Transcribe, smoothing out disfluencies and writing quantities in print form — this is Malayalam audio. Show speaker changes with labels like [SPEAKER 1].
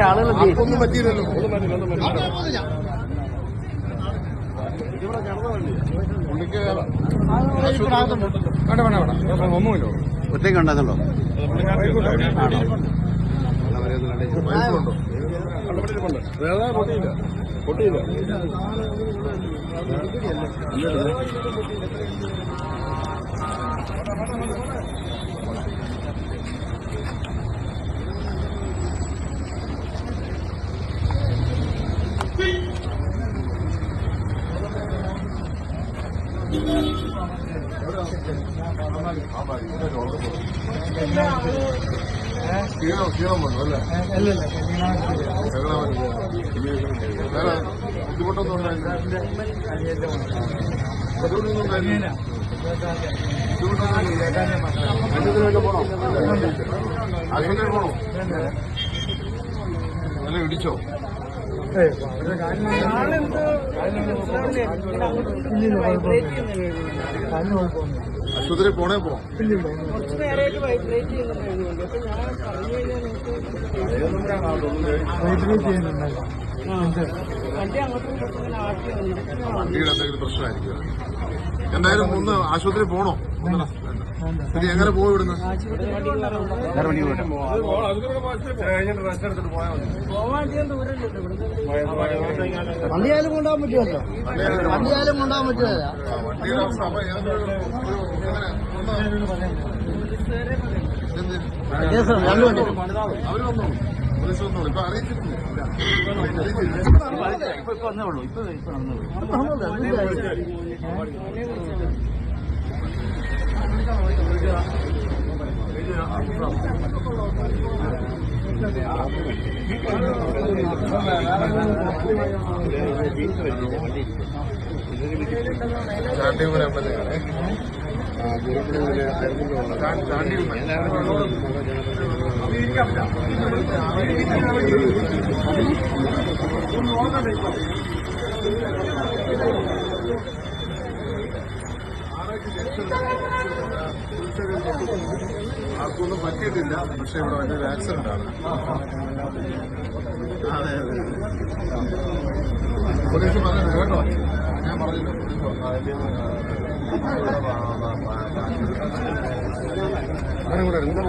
[SPEAKER 1] ആളുകളൊന്നും പറ്റിയില്ലല്ലോ. ഒറ്റയ്ക്ക് ഉണ്ടായിരുന്നല്ലോ. പൊട്ടിയില്ല. ക്ഷീണം വന്നു അല്ലേ? ബുദ്ധിമുട്ടൊന്നും ഉണ്ടായില്ല. പോണോ? ആശുപത്രിയിൽ പോണോ? നല്ല ഇടിച്ചോ? ആശുപത്രി പോണേ പോവാം. വണ്ടിയുടെ എന്തെങ്കിലും പ്രശ്നമായിരിക്കും. എന്തായാലും ഒന്ന് ആശുപത്രി പോണോ? പിന്നെ എങ്ങനെ പോയി ഇവിടുന്ന്?
[SPEAKER 2] വണ്ടിയാലും കൊണ്ടുപോകാൻ പറ്റുമല്ലോ. വണ്ടിയാലും കൊണ്ടുപോകാൻ പറ്റുമല്ല.
[SPEAKER 1] വണ്ടിയുടെ അവസ്ഥ അവര് വന്നോളൂ. പോലീസ് വന്നോളൂ. ഇപ്പൊ അറിയിച്ചിട്ടില്ല.
[SPEAKER 2] ഇപ്പൊ വന്നേ ഉള്ളൂ. ഇപ്പൊ
[SPEAKER 1] ചാണ്ടിയൂർ എം എൽ എ ആണ്. ആർക്കൊന്നും പറ്റിയിട്ടില്ല. പക്ഷെ ഇവിടെ വലിയൊരു ആക്സിഡന്റ് ആണ്. അതെ അതെ. പോലീസ് പറഞ്ഞു കേട്ടോ. ഞാൻ പറഞ്ഞില്ല. അങ്ങനെ കൂടെ എന്താ